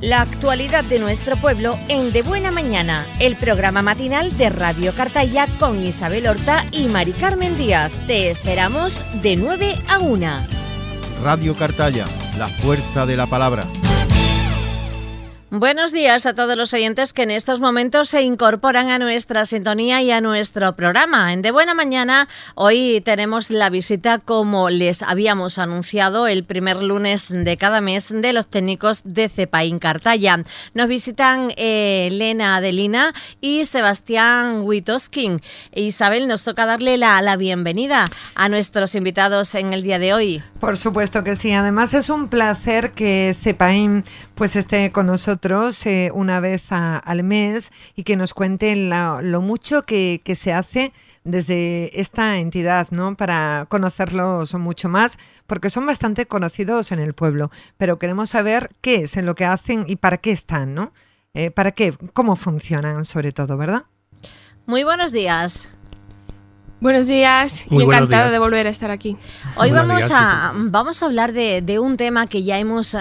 La actualidad de nuestro pueblo en De Buena Mañana, el programa matinal de Radio Cartaya con Isabel Horta y Mari Carmen Díaz. Te esperamos de 9 a 1. Radio Cartaya, la fuerza de la palabra. Buenos días a todos los oyentes que en estos momentos se incorporan a nuestra sintonía y a nuestro programa. En De Buena Mañana hoy tenemos la visita, como les habíamos anunciado, el primer lunes de cada mes de los técnicos de CEPAIN Cartaya. Nos visitan Elena Adelina y Sebastián Witoskin. Isabel, nos toca darle la bienvenida a nuestros invitados en el día de hoy. Por supuesto que sí. Además es un placer que CEPAIN pues esté con nosotros una vez al mes y que nos cuente lo mucho que se hace desde esta entidad, ¿no? Para conocerlos mucho más, porque son bastante conocidos en el pueblo, pero queremos saber qué es en lo que hacen y para qué están, ¿no? ¿Para qué? ¿Cómo funcionan sobre todo, verdad? Muy buenos días. Buenos días y encantada de volver a estar aquí. Hoy vamos a hablar de un tema que ya hemos,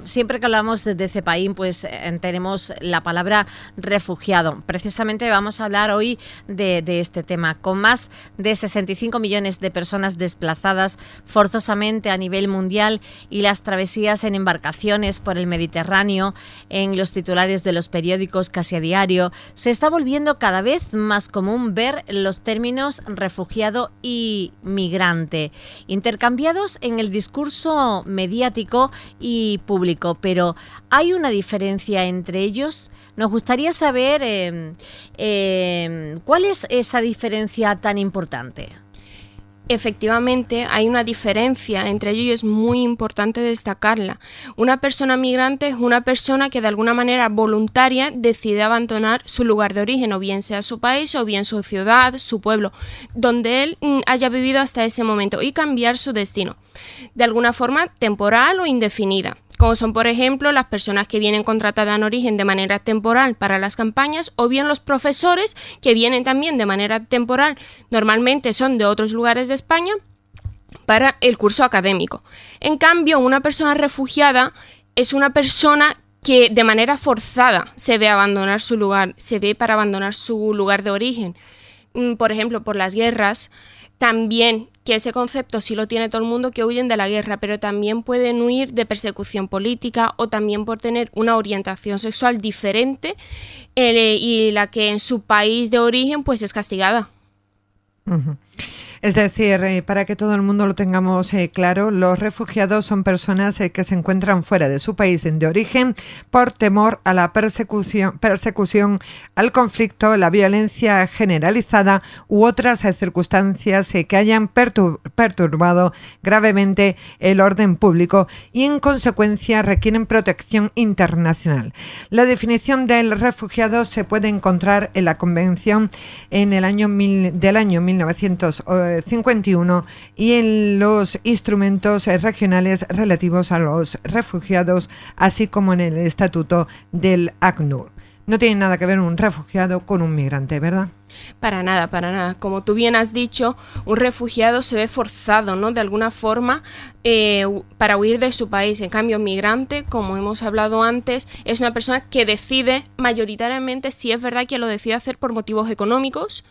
siempre que hablamos de CEPAIN, pues tenemos la palabra refugiado. Precisamente vamos a hablar hoy de este tema. Con más de 65 millones de personas desplazadas forzosamente a nivel mundial y las travesías en embarcaciones por el Mediterráneo, en los titulares de los periódicos casi a diario, se está volviendo cada vez más común ver los términos refugiado y migrante, intercambiados en el discurso mediático y público, pero ¿hay una diferencia entre ellos? Nos gustaría saber ¿cuál es esa diferencia tan importante? Efectivamente, hay una diferencia entre ellos y es muy importante destacarla. Una persona migrante es una persona que de alguna manera voluntaria decide abandonar su lugar de origen, o bien sea su país, o bien su ciudad, su pueblo, donde él haya vivido hasta ese momento, y cambiar su destino, de alguna forma temporal o indefinida, como son, por ejemplo, las personas que vienen contratadas en origen de manera temporal para las campañas, o bien los profesores que vienen también de manera temporal, normalmente son de otros lugares de España, para el curso académico. En cambio, una persona refugiada es una persona que de manera forzada se ve abandonar su lugar, se ve para abandonar su lugar de origen. Por ejemplo, por las guerras, también, que ese concepto sí lo tiene todo el mundo, que huyen de la guerra, pero también pueden huir de persecución política o también por tener una orientación sexual diferente y la que en su país de origen pues es castigada. Uh-huh. Es decir, para que todo el mundo lo tengamos claro, los refugiados son personas que se encuentran fuera de su país de origen por temor a la persecución, al conflicto, la violencia generalizada u otras circunstancias que hayan perturbado gravemente el orden público y en consecuencia requieren protección internacional. La definición del refugiado se puede encontrar en la Convención del año 1951 y en los instrumentos regionales relativos a los refugiados, así como en el Estatuto del ACNUR. No tiene nada que ver un refugiado con un migrante, ¿verdad? Para nada, para nada. Como tú bien has dicho, un refugiado se ve forzado, ¿no?, de alguna forma para huir de su país. En cambio, un migrante, como hemos hablado antes, es una persona que decide mayoritariamente, si es verdad que lo decide hacer por motivos económicos,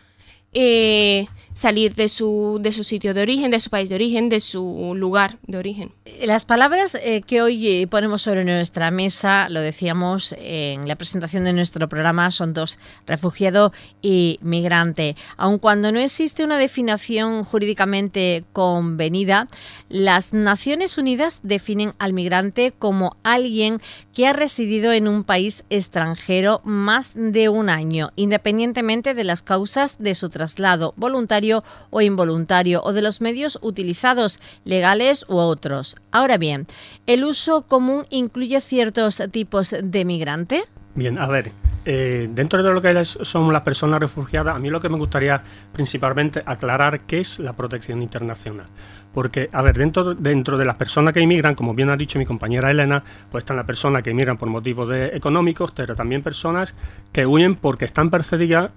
salir de su sitio de origen, de su país de origen, de su lugar de origen. Las palabras que hoy ponemos sobre nuestra mesa, lo decíamos en la presentación de nuestro programa, son dos: refugiado y migrante. Aun cuando no existe una definición jurídicamente convenida, las Naciones Unidas definen al migrante como alguien que ha residido en un país extranjero más de un año, independientemente de las causas de su traslado, voluntario o involuntario, o de los medios utilizados, legales u otros. Ahora bien, ¿el uso común incluye ciertos tipos de migrante? Bien, a ver, dentro de lo que son las personas refugiadas, a mí lo que me gustaría principalmente aclarar qué es la protección internacional. Porque, a ver, dentro de las personas que inmigran, como bien ha dicho mi compañera Elena, pues están las personas que inmigran por motivos económicos, pero también personas que huyen porque están perseguidas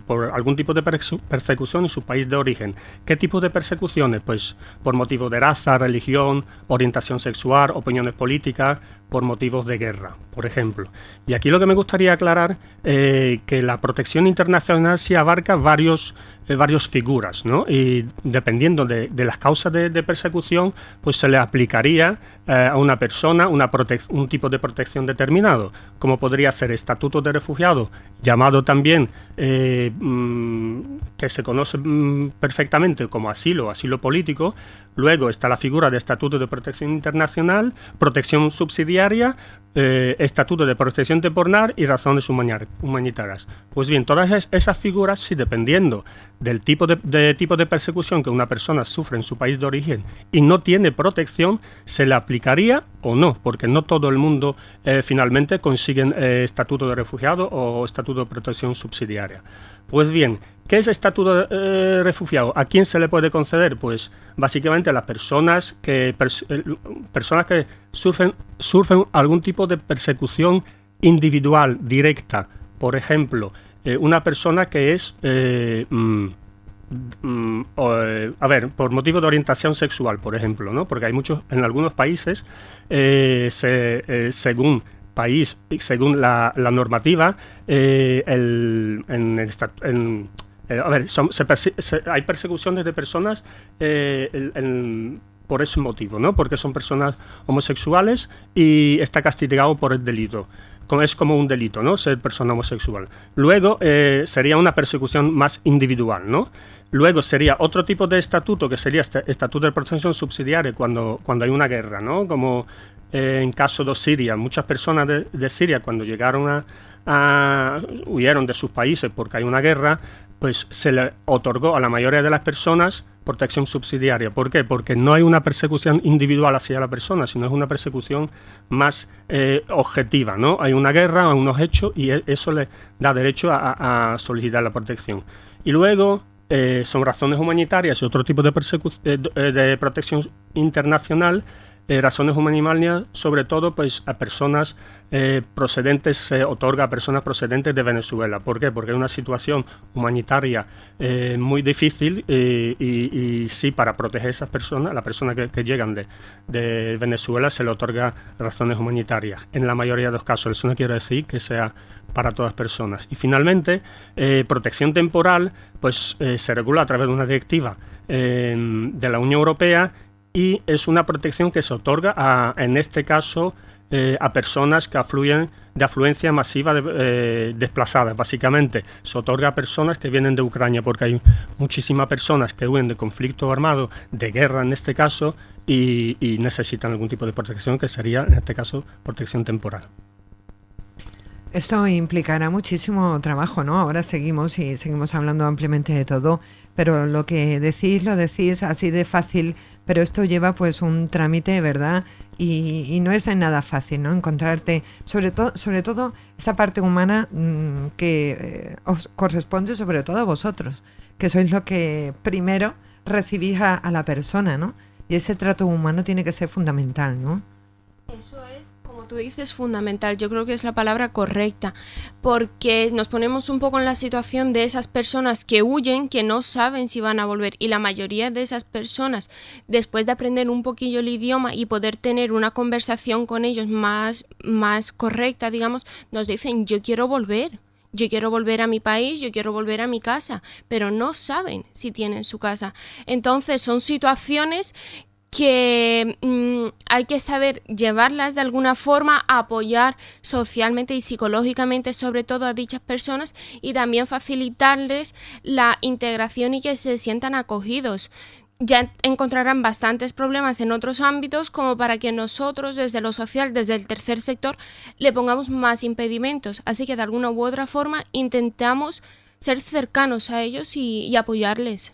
por algún tipo de persecución en su país de origen. ¿Qué tipo de persecuciones? Pues por motivos de raza, religión, orientación sexual, opiniones políticas, por motivos de guerra, por ejemplo. Y aquí lo que me gustaría aclarar que la protección internacional sí abarca varias figuras, ¿no? Y dependiendo de las causas de persecución, pues se le aplicaría a una persona un tipo de protección determinado, como podría ser estatuto de refugiado, llamado también, que se conoce perfectamente como asilo político. Luego está la figura de estatuto de protección internacional, protección subsidiaria, estatuto de protección temporal y razones humanitarias. Pues bien, todas esas figuras, sí, dependiendo del tipo de persecución que una persona sufre en su país de origen y no tiene protección, se le aplicaría o no, porque no todo el mundo finalmente consiguen estatuto de refugiado o estatuto de protección subsidiaria. Pues bien, ¿qué es estatuto de refugiado? ¿A quién se le puede conceder? Pues básicamente a las personas que sufren algún tipo de persecución individual, directa. Por ejemplo, una persona que es, por motivo de orientación sexual, por ejemplo, ¿no? Porque hay en algunos países, según la normativa, hay persecuciones de personas por ese motivo, ¿no? Porque son personas homosexuales y está castigado por el delito. Es como un delito, ¿no? Ser persona homosexual. Luego sería una persecución más individual, ¿no? Luego sería otro tipo de estatuto, que sería estatuto de protección subsidiaria cuando hay una guerra, ¿no? Como en caso de Siria. Muchas personas de Siria, cuando llegaron huyeron de sus países porque hay una guerra, pues se le otorgó a la mayoría de las personas protección subsidiaria. ¿Por qué? Porque no hay una persecución individual hacia la persona, sino es una persecución más objetiva, ¿no? Hay una guerra, hay unos hechos y eso le da derecho a solicitar la protección. Y luego son razones humanitarias y otro tipo de protección internacional. Razones humanitarias, sobre todo, pues a personas procedentes, se otorga a personas procedentes de Venezuela. ¿Por qué? Porque es una situación humanitaria muy difícil y sí, para proteger a esas personas, las personas que llegan de Venezuela, se le otorga razones humanitarias. En la mayoría de los casos, eso no quiere decir que sea para todas personas. Y finalmente, protección temporal, pues se regula a través de una directiva de la Unión Europea, y es una protección que se otorga en este caso a personas que afluyen de afluencia masiva desplazadas. Básicamente se otorga a personas que vienen de Ucrania, porque hay muchísimas personas que huyen de conflicto armado, de guerra en este caso, y necesitan algún tipo de protección, que sería en este caso protección temporal. Esto implicará muchísimo trabajo, ¿no? Ahora seguimos hablando ampliamente de todo, pero lo que decís, lo decís así de fácil, pero esto lleva pues un trámite, ¿verdad? Y no es nada fácil, ¿no? Encontrarte, sobre todo esa parte humana que os corresponde sobre todo a vosotros, que sois lo que primero recibís a la persona, ¿no? Y ese trato humano tiene que ser fundamental, ¿no? Eso es, como tú dices, fundamental. Yo creo que es la palabra correcta, porque nos ponemos un poco en la situación de esas personas que huyen, que no saben si van a volver, y la mayoría de esas personas, después de aprender un poquillo el idioma y poder tener una conversación con ellos más correcta, digamos, nos dicen: yo quiero volver a mi país, yo quiero volver a mi casa, pero no saben si tienen su casa. Entonces son situaciones que hay que saber llevarlas de alguna forma, apoyar socialmente y psicológicamente sobre todo a dichas personas, y también facilitarles la integración y que se sientan acogidos. Ya encontrarán bastantes problemas en otros ámbitos como para que nosotros desde lo social, desde el tercer sector, le pongamos más impedimentos. Así que de alguna u otra forma intentamos ser cercanos a ellos y apoyarles.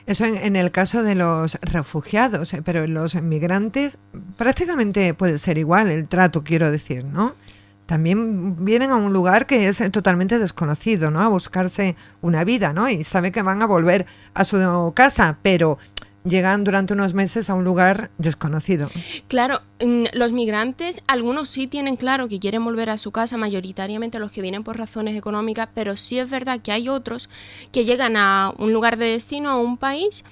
Eso en el caso de los refugiados, pero en los migrantes prácticamente puede ser igual el trato, quiero decir, ¿no? También vienen a un lugar que es totalmente desconocido, ¿no? A buscarse una vida, ¿no? Y saben que van a volver a su casa, pero llegan durante unos meses a un lugar desconocido. Claro, los migrantes, algunos sí tienen claro que quieren volver a su casa, mayoritariamente los que vienen por razones económicas, pero sí es verdad que hay otros que llegan a un lugar de destino, a un país,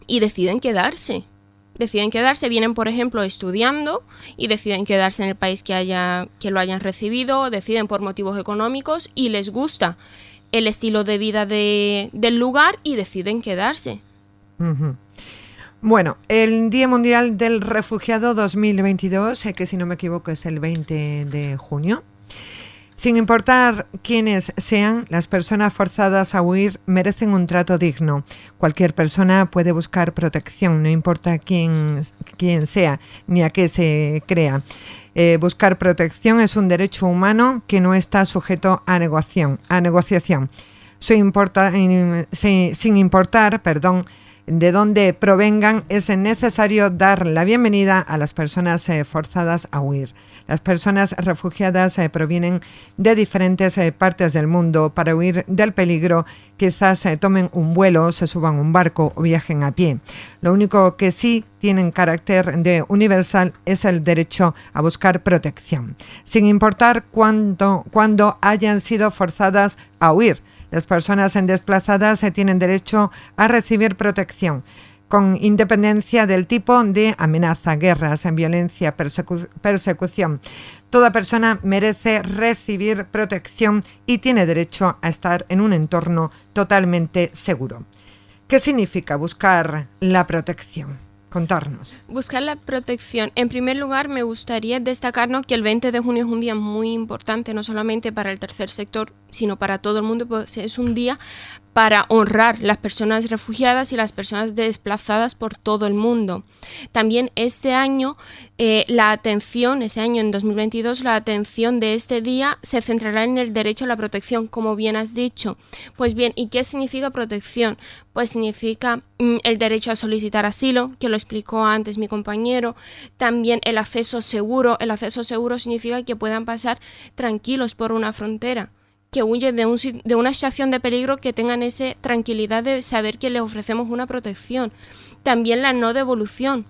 y deciden quedarse. Vienen, por ejemplo, estudiando y deciden quedarse en el país que lo hayan recibido, deciden por motivos económicos y les gusta el estilo de vida del lugar y deciden quedarse. Uh-huh. Bueno, el Día Mundial del Refugiado 2022, que si no me equivoco es el 20 de junio. Sin importar quiénes sean, las personas forzadas a huir merecen un trato digno. Cualquier persona puede buscar protección, no importa quién sea ni a qué se crea. Buscar protección es un derecho humano que no está sujeto a negociación. Sin importar, de dónde provengan, es necesario dar la bienvenida a las personas forzadas a huir. Las personas refugiadas provienen de diferentes partes del mundo. Para huir del peligro, quizás tomen un vuelo, se suban a un barco o viajen a pie. Lo único que sí tienen carácter de universal es el derecho a buscar protección, sin importar cuándo hayan sido forzadas a huir. Las personas desplazadas tienen derecho a recibir protección, con independencia del tipo de amenaza, guerras, violencia, persecución. Toda persona merece recibir protección y tiene derecho a estar en un entorno totalmente seguro. ¿Qué significa buscar la protección? Contarnos. Buscar la protección. En primer lugar, me gustaría destacarnos que el 20 de junio es un día muy importante, no solamente para el tercer sector, sino para todo el mundo, pues es un día para honrar las personas refugiadas y las personas desplazadas por todo el mundo. También este año, en 2022, la atención de este día se centrará en el derecho a la protección, como bien has dicho. Pues bien, ¿y qué significa protección? Pues significa el derecho a solicitar asilo, que lo explicó antes mi compañero. También el acceso seguro. El acceso seguro significa que puedan pasar tranquilos por una frontera, que huyen de una situación de peligro, que tengan esa tranquilidad de saber que les ofrecemos una protección. También la no devolución.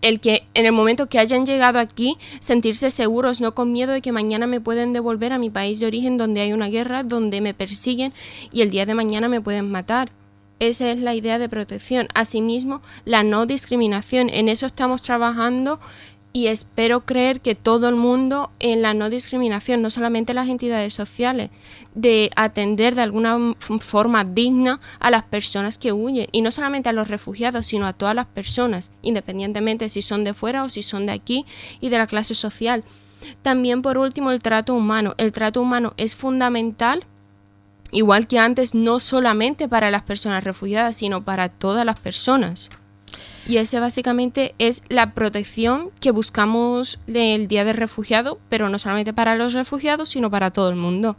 El que en el momento que hayan llegado aquí, sentirse seguros, no con miedo de que mañana me pueden devolver a mi país de origen, donde hay una guerra, donde me persiguen y el día de mañana me pueden matar. Esa es la idea de protección. Asimismo, la no discriminación. En eso estamos trabajando y espero creer que todo el mundo en la no discriminación, no solamente las entidades sociales, de atender de alguna forma digna a las personas que huyen, y no solamente a los refugiados, sino a todas las personas, independientemente si son de fuera o si son de aquí y de la clase social. También, por último, el trato humano. El trato humano es fundamental, igual que antes, no solamente para las personas refugiadas, sino para todas las personas. Y ese básicamente es la protección que buscamos del Día del Refugiado, pero no solamente para los refugiados, sino para todo el mundo.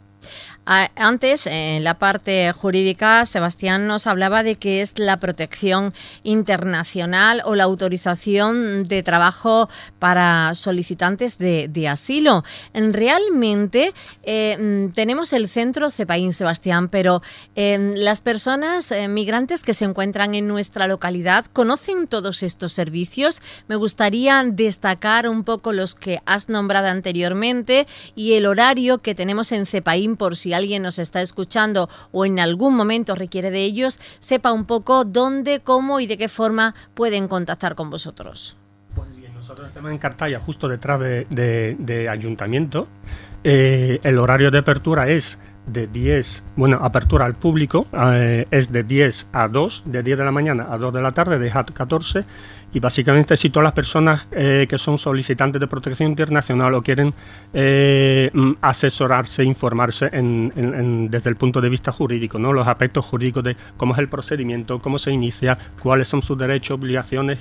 Antes, en la parte jurídica, Sebastián nos hablaba de qué es la protección internacional o la autorización de trabajo para solicitantes de asilo. Realmente tenemos el centro CEPAIN, Sebastián, pero las personas migrantes que se encuentran en nuestra localidad conocen todos estos servicios. Me gustaría destacar un poco los que has nombrado anteriormente y el horario que tenemos en CEPAIN, por si alguien nos está escuchando o en algún momento requiere de ellos, sepa un poco dónde, cómo y de qué forma pueden contactar con vosotros. Pues bien, nosotros estamos en Cartaya, justo detrás de Ayuntamiento. El horario de apertura es de 10, apertura al público, es de 10 a 2, de 10 de la mañana a 2 de la tarde, de 14, y básicamente si todas las personas que son solicitantes de protección internacional o quieren asesorarse, informarse desde el punto de vista jurídico, ¿no? Los aspectos jurídicos de cómo es el procedimiento, cómo se inicia, cuáles son sus derechos, obligaciones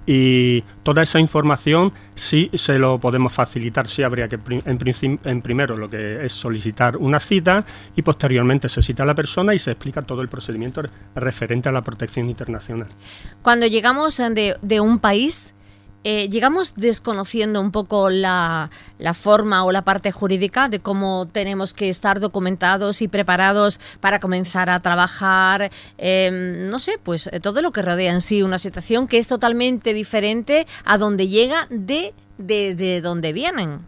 y toda esa información sí se lo podemos facilitar. Sí habría que en primero lo que es solicitar una cita y posteriormente se cita a la persona y se explica todo el procedimiento referente a la protección internacional. Cuando llegamos de un país, llegamos desconociendo un poco la forma o la parte jurídica de cómo tenemos que estar documentados y preparados para comenzar a trabajar, no sé, pues todo lo que rodea en sí una situación que es totalmente diferente a donde llega de donde vienen.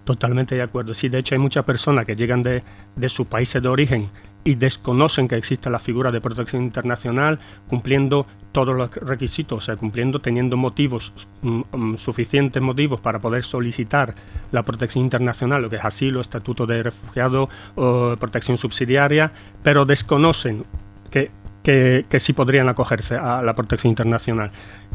Totalmente de acuerdo. Sí, de hecho hay muchas personas que llegan de sus países de origen y desconocen que existe la figura de protección internacional, cumpliendo todos los requisitos, o sea, teniendo motivos, suficientes motivos para poder solicitar la protección internacional, lo que es asilo, estatuto de refugiado o protección subsidiaria, pero desconocen que sí podrían acogerse a la protección internacional.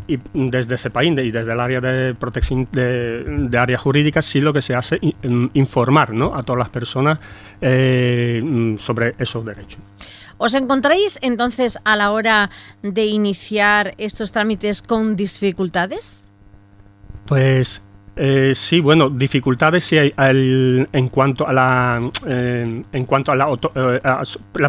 Y desde ese país y desde el área de protección de área jurídica sí lo que se hace es informar, ¿no?, a todas las personas sobre esos derechos. ¿Os encontráis entonces a la hora de iniciar estos trámites con dificultades? Pues sí, bueno, dificultades sí hay en cuanto a la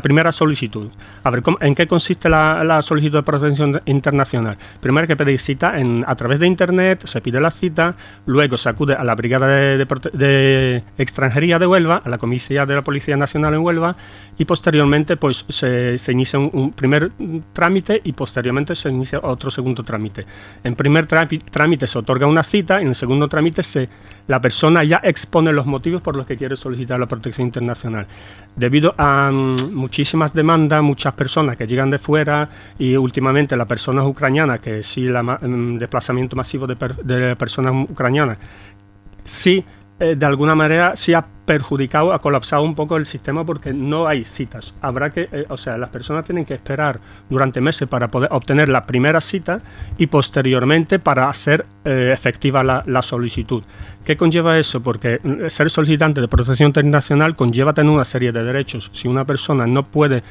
primera solicitud. A ver, ¿en qué consiste la solicitud de protección internacional? Primero hay que pedir cita a través de internet, se pide la cita, luego se acude a la Brigada de Extranjería de Huelva, a la comisaría de la Policía Nacional en Huelva, y posteriormente pues se inicia un primer trámite y posteriormente se inicia otro segundo trámite. En primer trámite se otorga una cita, en el segundo trámite la persona ya expone los motivos por los que quiere solicitar la protección internacional. Debido a muchísimas demandas, muchas personas que llegan de fuera y últimamente las personas ucranianas, que sí, desplazamiento masivo de personas ucranianas, sí, de alguna manera sí ha perjudicado, ha colapsado un poco el sistema porque no hay citas. Habrá que, las personas tienen que esperar durante meses para poder obtener la primera cita y posteriormente para hacer efectiva la solicitud. ¿Qué conlleva eso? Porque ser solicitante de protección internacional conlleva tener una serie de derechos. Si una persona no puede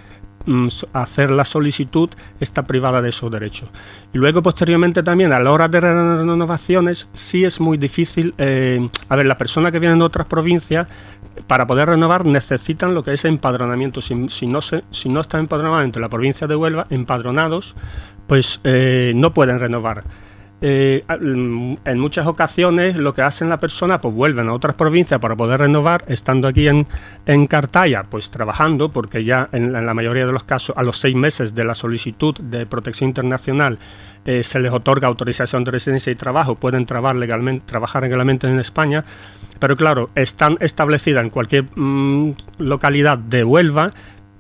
hacer la solicitud, está privada de esos derechos. Y luego posteriormente también a la hora de renovaciones sí es muy difícil. Las personas que vienen de otras provincias para poder renovar necesitan lo que es empadronamiento. Si no están empadronados entre la provincia de Huelva, empadronados, pues no pueden renovar. En muchas ocasiones lo que hacen la persona, pues vuelven a otras provincias para poder renovar, estando aquí en Cartaya, pues trabajando, porque ya en la mayoría de los casos a los 6 meses de la solicitud de protección internacional se les otorga autorización de residencia y trabajo, pueden trabajar legalmente en España, pero claro, están establecidas en cualquier localidad de Huelva,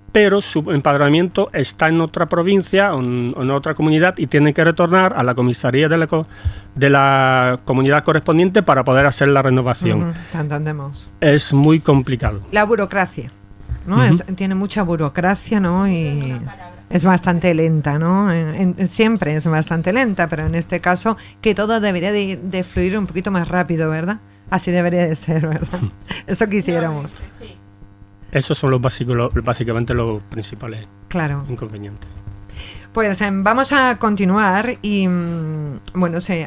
pero su empadronamiento está en otra provincia o en otra comunidad y tienen que retornar a la comisaría de la comunidad correspondiente para poder hacer la renovación. Entendemos. Es muy complicado. La burocracia, ¿no? Tiene mucha burocracia, ¿no? Y es bastante lenta, ¿no? Siempre es bastante lenta, pero en este caso que todo debería de fluir un poquito más rápido, ¿verdad? Así debería de ser, ¿verdad? Eso quisiéramos. Sí. Esos son básicamente los principales inconvenientes. Pues vamos a continuar y,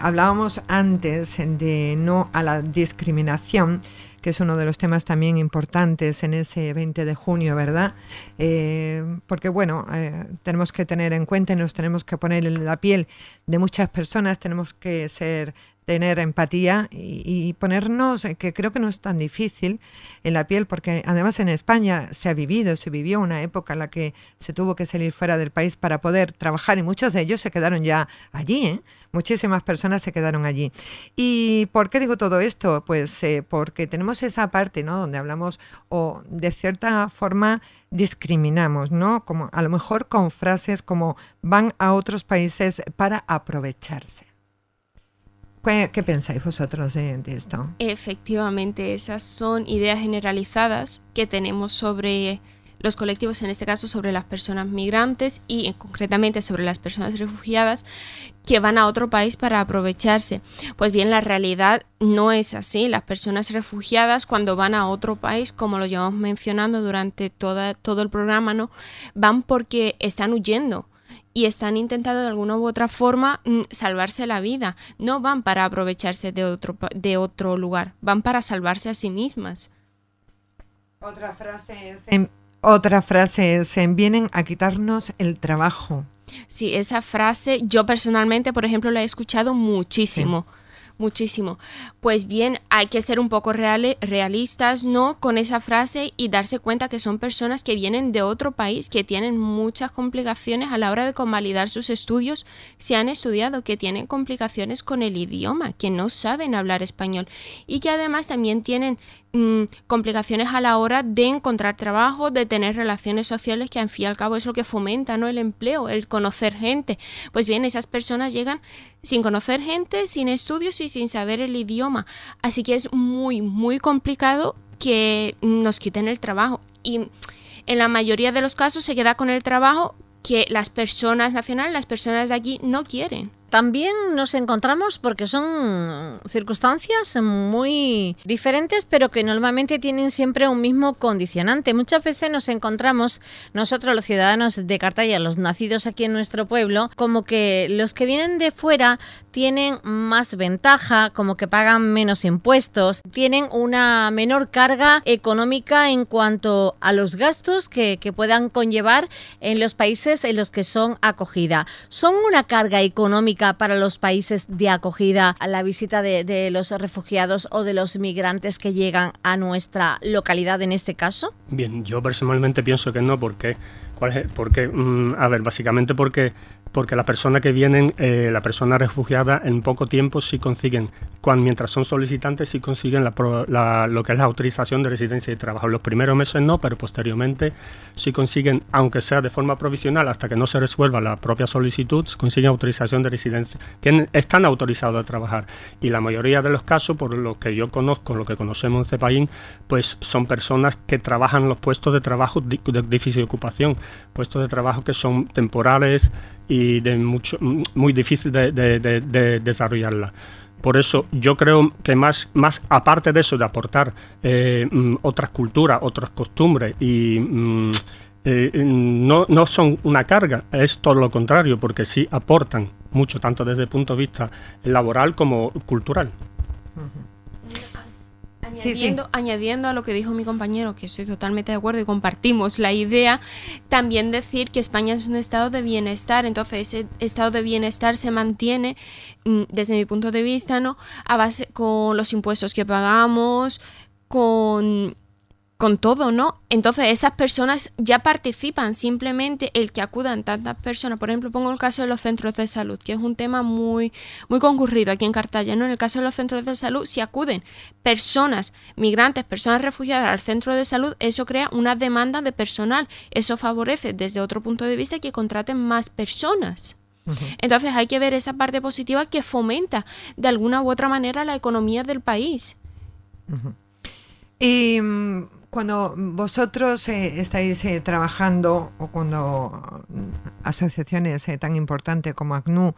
hablábamos antes de no a la discriminación, que es uno de los temas también importantes en ese 20 de junio, ¿verdad? Porque, tenemos que tener en cuenta y nos tenemos que poner en la piel de muchas personas, tenemos que tener empatía y ponernos, que creo que no es tan difícil, en la piel, porque además en España se vivió una época en la que se tuvo que salir fuera del país para poder trabajar y muchos de ellos se quedaron ya allí, ¿eh? Muchísimas personas se quedaron allí. ¿Y por qué digo todo esto? Pues porque tenemos esa parte, ¿no?, donde hablamos o de cierta forma discriminamos, ¿no? Como a lo mejor con frases como van a otros países para aprovecharse. ¿Qué pensáis vosotros de esto? Efectivamente, esas son ideas generalizadas que tenemos sobre los colectivos, en este caso sobre las personas migrantes y concretamente sobre las personas refugiadas que van a otro país para aprovecharse. Pues bien, la realidad no es así. Las personas refugiadas cuando van a otro país, como lo llevamos mencionando durante todo el programa, ¿no?, van porque están huyendo y están intentando de alguna u otra forma salvarse la vida. No van para aprovecharse de otro lugar, van para salvarse a sí mismas. Otra frase es vienen a quitarnos el trabajo. Sí, esa frase yo personalmente, por ejemplo, la he escuchado muchísimo. Muchísimo. Pues bien, hay que ser un poco realistas, ¿no?, con esa frase y darse cuenta que son personas que vienen de otro país, que tienen muchas complicaciones a la hora de convalidar sus estudios, si han estudiado, que tienen complicaciones con el idioma, que no saben hablar español y que además también tienen complicaciones a la hora de encontrar trabajo, de tener relaciones sociales, que al fin y al cabo es lo que fomenta, ¿no?, el empleo, el conocer gente. Pues bien, esas personas llegan sin conocer gente, sin estudios y sin saber el idioma. Así que es muy, muy complicado que nos quiten el trabajo. Y en la mayoría de los casos se queda con el trabajo que las personas nacionales, las personas de aquí, no quieren. También nos encontramos, porque son circunstancias muy diferentes, pero que normalmente tienen siempre un mismo condicionante. Muchas veces nos encontramos, nosotros los ciudadanos de Cartaya, los nacidos aquí en nuestro pueblo, como que los que vienen de fuera tienen más ventaja, como que pagan menos impuestos, tienen una menor carga económica en cuanto a los gastos que puedan conllevar en los países en los que son acogida. ¿Son una carga económica para los países de acogida a la visita de los refugiados o de los migrantes que llegan a nuestra localidad en este caso? Bien, yo personalmente pienso que no, porque básicamente porque la persona que vienen, la persona refugiada, en poco tiempo sí consiguen, mientras son solicitantes, sí consiguen lo que es la autorización de residencia y trabajo. Los primeros meses no, pero posteriormente sí consiguen, aunque sea de forma provisional, hasta que no se resuelva la propia solicitud, consiguen autorización de residencia. Están autorizados a trabajar. Y la mayoría de los casos, por lo que yo conozco, lo que conocemos en Cepaín, pues son personas que trabajan en los puestos de trabajo de difícil ocupación, puestos de trabajo que son temporales y muy difícil de desarrollarla. Por eso yo creo que más aparte de eso, de aportar otras culturas, otras costumbres y no son una carga, es todo lo contrario, porque sí aportan mucho, tanto desde el punto de vista laboral como cultural. Añadiendo a lo que dijo mi compañero, que estoy totalmente de acuerdo y compartimos la idea, también decir que España es un estado de bienestar. Entonces ese estado de bienestar se mantiene, desde mi punto de vista, ¿no?, a base con los impuestos que pagamos, con todo, ¿no? Entonces esas personas ya participan. Simplemente el que acudan tantas personas, por ejemplo, pongo el caso de los centros de salud, que es un tema muy, muy concurrido aquí en Cartaya, ¿no? En el caso de los centros de salud, si acuden personas migrantes, personas refugiadas al centro de salud, eso crea una demanda de personal. Eso favorece desde otro punto de vista que contraten más personas. Entonces hay que ver esa parte positiva que fomenta de alguna u otra manera la economía del país. Y cuando vosotros estáis trabajando, o cuando asociaciones tan importantes como ACNUR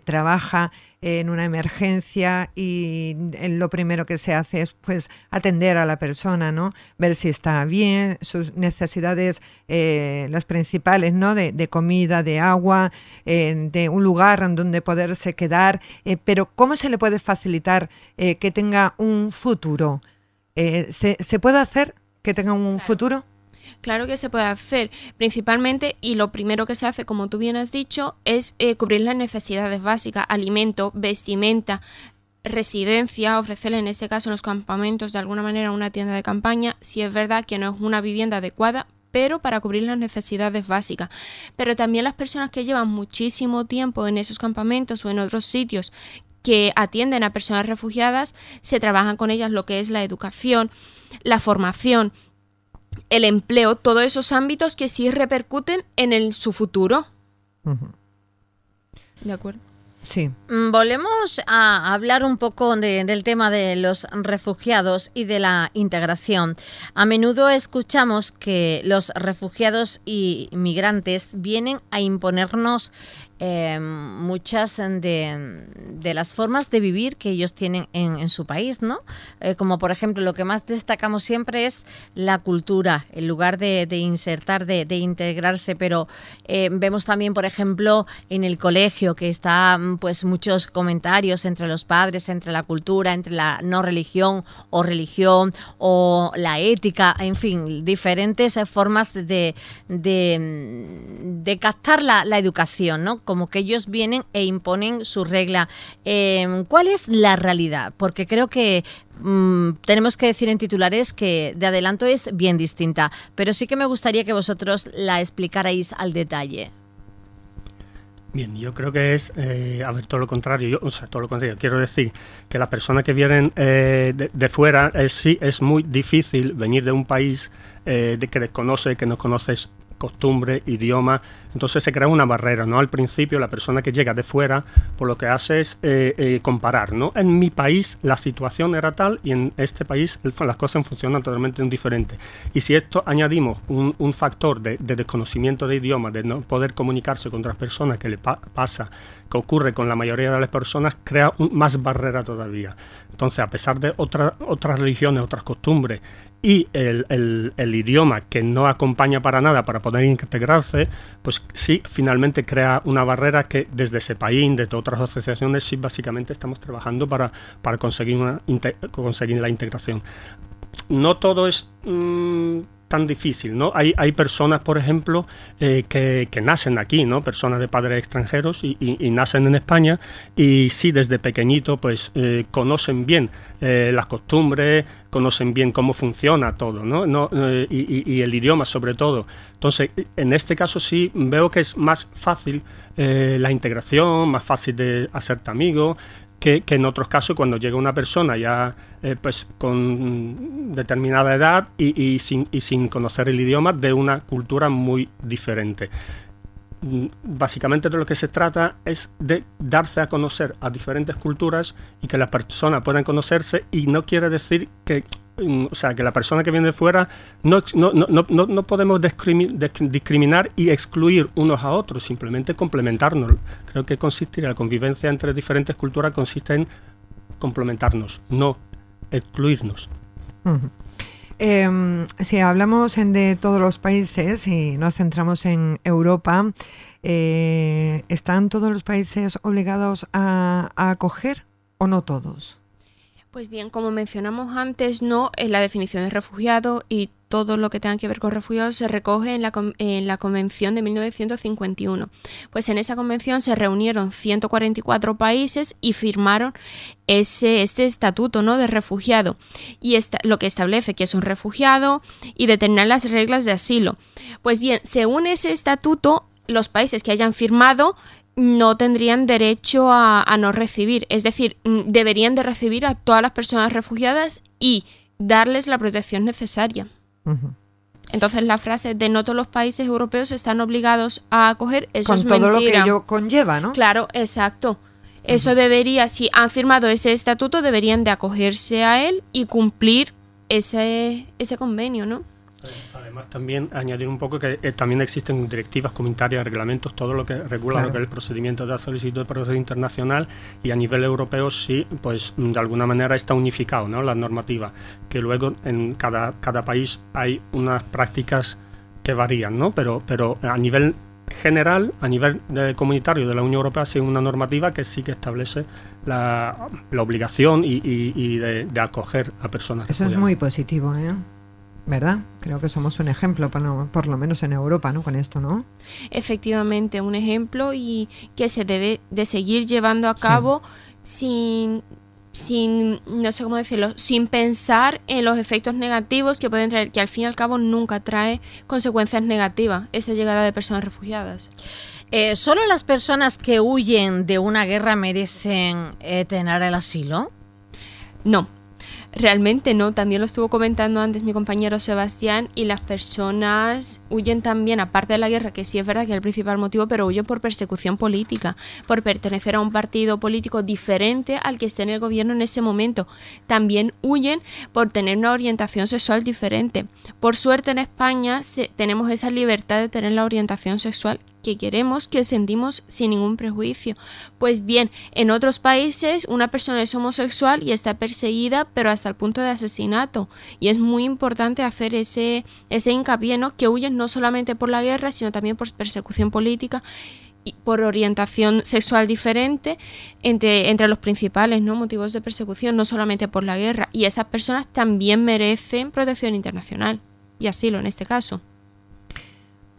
trabaja en una emergencia, y lo primero que se hace es pues atender a la persona, ¿no? Ver si está bien, sus necesidades, las principales, ¿no?, de comida, de agua, de un lugar en donde poderse quedar, pero ¿cómo se le puede facilitar que tenga un futuro? ¿Se puede hacer que tenga un futuro? Claro que se puede hacer, principalmente, y lo primero que se hace, como tú bien has dicho, es cubrir las necesidades básicas: alimento, vestimenta, residencia, ofrecerle en este caso en los campamentos de alguna manera una tienda de campaña. Si es verdad que no es una vivienda adecuada, pero para cubrir las necesidades básicas. Pero también las personas que llevan muchísimo tiempo en esos campamentos o en otros sitios que atienden a personas refugiadas, se trabajan con ellas lo que es la educación, la formación, el empleo, todos esos ámbitos que sí repercuten en su futuro. ¿De acuerdo? Sí. Volvemos a hablar un poco del tema de los refugiados y de la integración. A menudo escuchamos que los refugiados y migrantes vienen a imponernos muchas de las formas de vivir que ellos tienen en su país, ¿no? Como por ejemplo, lo que más destacamos siempre es la cultura, en lugar de insertar, de integrarse, pero vemos también, por ejemplo, en el colegio que está pues muchos comentarios entre los padres, entre la cultura, entre la no religión o la ética, en fin, diferentes formas de captar la educación, ¿no? como que ellos vienen e imponen su regla. ¿Cuál es la realidad? Porque creo que tenemos que decir en titulares que de adelanto es bien distinta, pero sí que me gustaría que vosotros la explicarais al detalle. Bien, yo creo que es, todo lo contrario. Todo lo contrario. Quiero decir que las personas que vienen de fuera, sí, es muy difícil venir de un país que desconoce, que no conoces costumbre, idioma, entonces se crea una barrera, ¿no? Al principio la persona que llega de fuera, por lo que hace es comparar, ¿no? En mi país la situación era tal y en este país las cosas funcionan totalmente diferente. Y si esto añadimos un factor de desconocimiento de idioma, de no poder comunicarse con otras personas, que le pasa, que ocurre con la mayoría de las personas, crea más barrera todavía. Entonces, a pesar de otras religiones, otras costumbres, y el idioma que no acompaña para nada para poder integrarse, pues sí, finalmente crea una barrera que desde ese país, desde otras asociaciones, sí, básicamente estamos trabajando para conseguir la integración. No todo es tan difícil, ¿no? Hay personas, por ejemplo, que nacen aquí, ¿no? Personas de padres extranjeros y nacen en España y sí, desde pequeñito, pues conocen bien las costumbres, conocen bien cómo funciona todo, ¿no? Y el idioma sobre todo. Entonces, en este caso sí veo que es más fácil la integración, más fácil de hacerte amigo, que en otros casos cuando llega una persona ya pues con determinada edad y sin conocer el idioma de una cultura muy diferente. Básicamente de lo que se trata es de darse a conocer a diferentes culturas y que las personas puedan conocerse, y no quiere decir que que la persona que viene de fuera no podemos discriminar y excluir unos a otros, simplemente complementarnos. Creo que la convivencia entre diferentes culturas consiste en complementarnos, no excluirnos. Uh-huh. Si hablamos de todos los países y nos centramos en Europa, ¿están todos los países obligados a acoger o no todos? Pues bien, como mencionamos antes, no es la definición de refugiado, y todo lo que tenga que ver con refugiados se recoge en la Convención de 1951. Pues en esa convención se reunieron 144 países y firmaron este estatuto, ¿no?, de refugiado, y lo que establece que es un refugiado y determinar las reglas de asilo. Pues bien, según ese estatuto, los países que hayan firmado no tendrían derecho a no recibir, es decir, deberían de recibir a todas las personas refugiadas y darles la protección necesaria. Uh-huh. Entonces la frase de no todos los países europeos están obligados a acoger, eso es mentira. Con todo lo que ello conlleva, ¿no? Claro, exacto. Eso debería, si han firmado ese estatuto, deberían de acogerse a él y cumplir ese convenio, ¿no? Además, también añadir un poco que también existen directivas comunitarias, reglamentos, todo lo que regula, claro, lo que es el procedimiento de solicitud de protección internacional, y a nivel europeo sí, pues de alguna manera está unificado, ¿no?, la normativa, que luego en cada país hay unas prácticas que varían, ¿no? Pero a nivel general, a nivel comunitario de la Unión Europea, sí, una normativa que sí que establece la obligación y de acoger a personas refugiadas. Eso es muy positivo, ¿verdad? Creo que somos un ejemplo, por lo menos en Europa, ¿no?, con esto, ¿no? Efectivamente, un ejemplo, y que se debe de seguir llevando a cabo, sí, sin no sé cómo decirlo, sin pensar en los efectos negativos que pueden traer, que al fin y al cabo nunca trae consecuencias negativas esta llegada de personas refugiadas. ¿Solo las personas que huyen de una guerra merecen tener el asilo? No. Realmente no, también lo estuvo comentando antes mi compañero Sebastián, y las personas huyen también, aparte de la guerra, que sí es verdad que es el principal motivo, pero huyen por persecución política, por pertenecer a un partido político diferente al que esté en el gobierno en ese momento. También huyen por tener una orientación sexual diferente. Por suerte en España tenemos esa libertad de tener la orientación sexual que queremos, que sentimos sin ningún prejuicio. Pues bien, en otros países una persona es homosexual y está perseguida, pero hasta el punto de asesinato, y es muy importante hacer ese hincapié, ¿no?, que huyen no solamente por la guerra, sino también por persecución política y por orientación sexual diferente, entre los principales, ¿no?, motivos de persecución, no solamente por la guerra, y esas personas también merecen protección internacional y asilo en este caso.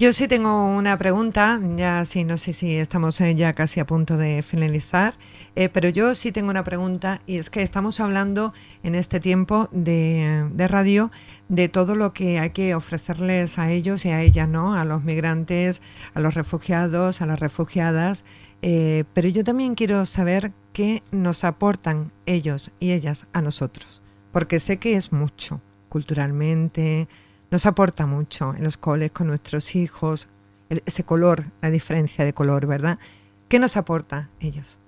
Yo sí tengo una pregunta, ya sí, no sé si estamos ya casi a punto de finalizar, pero yo sí tengo una pregunta, y es que estamos hablando en este tiempo de radio de todo lo que hay que ofrecerles a ellos y a ellas, ¿no? A los migrantes, a los refugiados, a las refugiadas, pero yo también quiero saber qué nos aportan ellos y ellas a nosotros, porque sé que es mucho, culturalmente. Nos aporta mucho en los coles con nuestros hijos, ese color, la diferencia de color, ¿verdad? ¿Qué nos aporta ellos?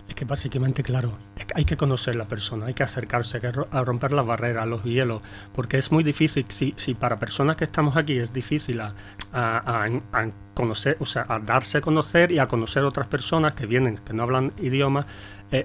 Es que básicamente, claro, es que hay que conocer la persona, hay que acercarse, hay que romper las barreras, los hielos, porque es muy difícil, si para personas que estamos aquí es difícil a conocer, o sea, a darse a conocer y a conocer otras personas que vienen, que no hablan idiomas,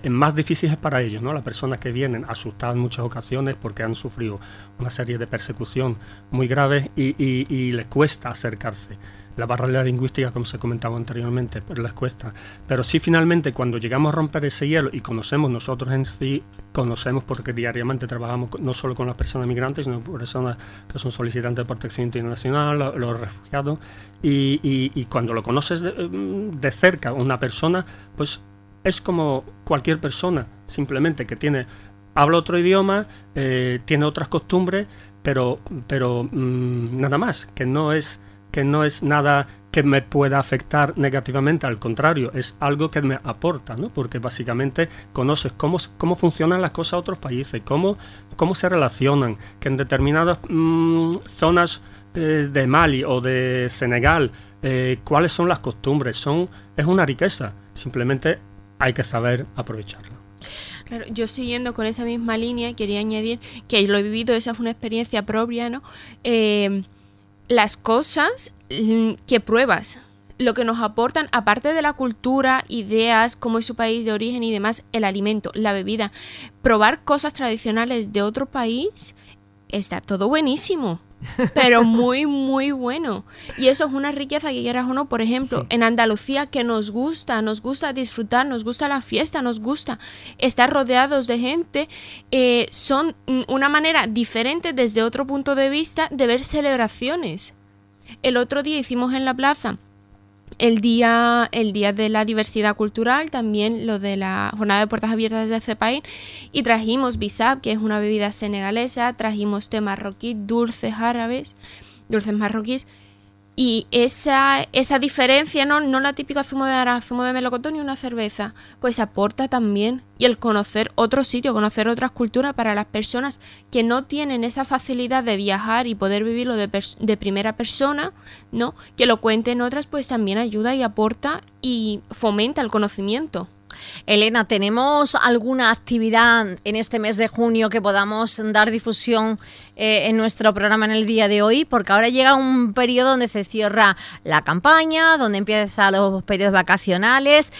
más difícil es para ellos, ¿no? Las personas que vienen asustadas en muchas ocasiones porque han sufrido una serie de persecución muy graves y les cuesta acercarse. La barrera lingüística, como se comentaba anteriormente, pero les cuesta. Pero sí, finalmente, cuando llegamos a romper ese hielo y conocemos nosotros en sí, conocemos porque diariamente trabajamos no solo con las personas migrantes, sino con personas que son solicitantes de protección internacional, los refugiados, y cuando lo conoces de cerca, una persona, pues es como cualquier persona, simplemente que habla otro idioma, tiene otras costumbres, pero nada más, que no es nada que me pueda afectar negativamente, al contrario, es algo que me aporta, ¿no? Porque básicamente conoces cómo funcionan las cosas en otros países, cómo se relacionan, que en determinadas zonas de Mali o de Senegal, cuáles son las costumbres, es una riqueza, simplemente hay que saber aprovecharla. Claro, yo siguiendo con esa misma línea, quería añadir que lo he vivido, esa es una experiencia propia, ¿no? Las cosas que pruebas, lo que nos aportan, aparte de la cultura, ideas, cómo es su país de origen y demás, el alimento, la bebida, probar cosas tradicionales de otro país, está todo buenísimo, pero muy, muy bueno. Y eso es una riqueza que quieras o no. Por ejemplo, sí, en Andalucía, que nos gusta disfrutar, nos gusta la fiesta, nos gusta estar rodeados de gente, son una manera diferente desde otro punto de vista de ver celebraciones. El otro día hicimos en la plaza el día de la diversidad cultural, también lo de la jornada de puertas abiertas de CEPAIN, y trajimos bisab, que es una bebida senegalesa, trajimos té marroquí, dulces marroquíes, y esa diferencia, no la típica zumo de melocotón y una cerveza, pues aporta también, y el conocer otro sitio, conocer otras culturas para las personas que no tienen esa facilidad de viajar y poder vivirlo de primera persona, ¿no? Que lo cuenten otras, pues también ayuda y aporta y fomenta el conocimiento. Elena, ¿tenemos alguna actividad en este mes de junio que podamos dar difusión en nuestro programa en el día de hoy? Porque ahora llega un periodo donde se cierra la campaña, donde empiezan los periodos vacacionales.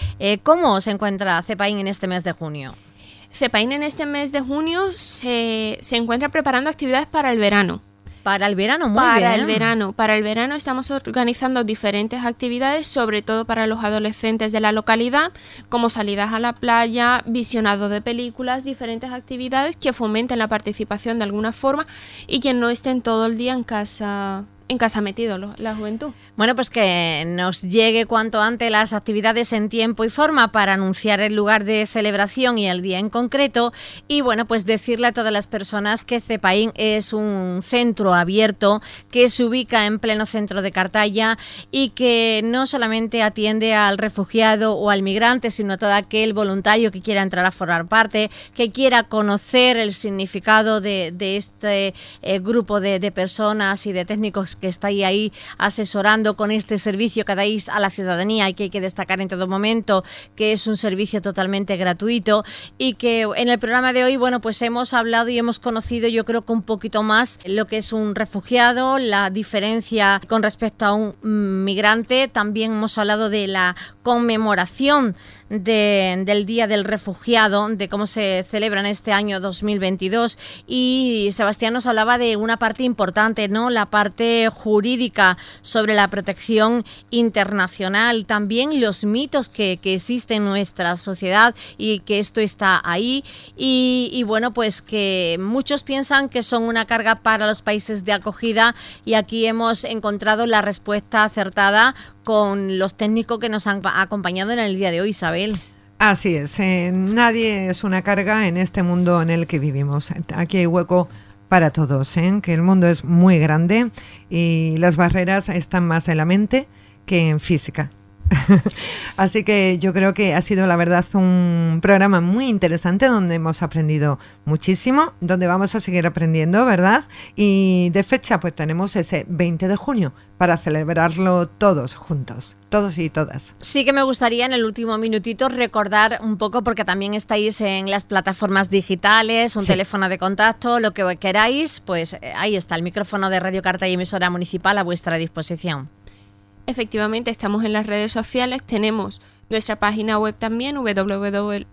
¿Cómo se encuentra CEPAIN en este mes de junio? CEPAIN en este mes de junio se encuentra preparando actividades para el verano. Para el verano, muy bien. Para el verano estamos organizando diferentes actividades, sobre todo para los adolescentes de la localidad, como salidas a la playa, visionado de películas, diferentes actividades que fomenten la participación de alguna forma y que no estén todo el día en casa metido la juventud. Bueno, pues que nos llegue cuanto antes las actividades en tiempo y forma para anunciar el lugar de celebración y el día en concreto, y bueno, pues decirle a todas las personas que CEPAIN es un centro abierto que se ubica en pleno centro de Cartaya y que no solamente atiende al refugiado o al migrante, sino a todo aquel voluntario que quiera entrar a formar parte, que quiera conocer el significado de este grupo de personas y de técnicos que estáis ahí asesorando con este servicio que dais a la ciudadanía, y que hay que destacar en todo momento que es un servicio totalmente gratuito, y que en el programa de hoy, bueno, pues hemos hablado y hemos conocido, yo creo que un poquito más lo que es un refugiado, la diferencia con respecto a un migrante. También hemos hablado de la conmemoración del Día del Refugiado, de cómo se celebra en este año 2022, y Sebastián nos hablaba de una parte importante, ¿no? La parte jurídica sobre la protección internacional, también los mitos que existen en nuestra sociedad y que esto está ahí y bueno, pues que muchos piensan que son una carga para los países de acogida y aquí hemos encontrado la respuesta acertada con los técnicos que nos han acompañado en el día de hoy, Isabel. Así es, nadie es una carga en este mundo en el que vivimos. Aquí hay hueco para todos, que el mundo es muy grande y las barreras están más en la mente que en física. Así que yo creo que ha sido la verdad un programa muy interesante donde hemos aprendido muchísimo, donde vamos a seguir aprendiendo, ¿verdad? Y de fecha pues tenemos ese 20 de junio para celebrarlo todos juntos, todos y todas. Sí que me gustaría en el último minutito recordar un poco, porque también estáis en las plataformas digitales, un teléfono de contacto, lo que queráis, pues ahí está el micrófono de Radio Cartaya y emisora municipal a vuestra disposición. Efectivamente, estamos en las redes sociales, tenemos nuestra página web también, www.cepain.org,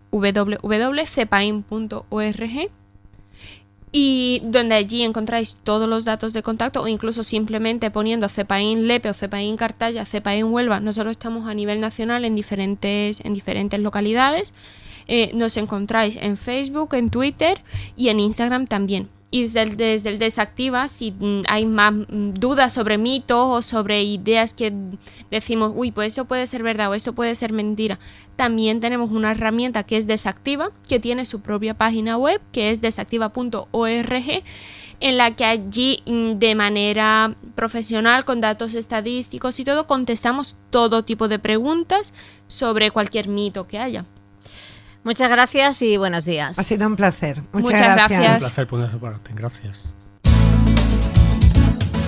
y donde allí encontráis todos los datos de contacto o incluso simplemente poniendo Cepain Lepe o Cepain Cartaya, Cepain Huelva. Nosotros estamos a nivel nacional en diferentes localidades. Nos encontráis en Facebook, en Twitter y en Instagram también. Y desde el Desactiva, si hay más dudas sobre mitos o sobre ideas que decimos, uy, pues eso puede ser verdad o eso puede ser mentira, también tenemos una herramienta que es Desactiva, que tiene su propia página web, que es desactiva.org, en la que allí de manera profesional, con datos estadísticos y todo, contestamos todo tipo de preguntas sobre cualquier mito que haya. Muchas gracias y buenos días. Ha sido un placer. Muchas gracias. Un placer poner su parte. Gracias.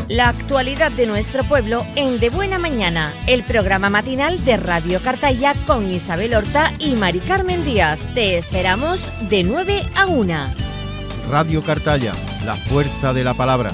La actualidad de nuestro pueblo en De Buena Mañana, el programa matinal de Radio Cartaya con Isabel Horta y Mari Carmen Díaz. Te esperamos de 9 a 1. Radio Cartaya, la fuerza de la palabra.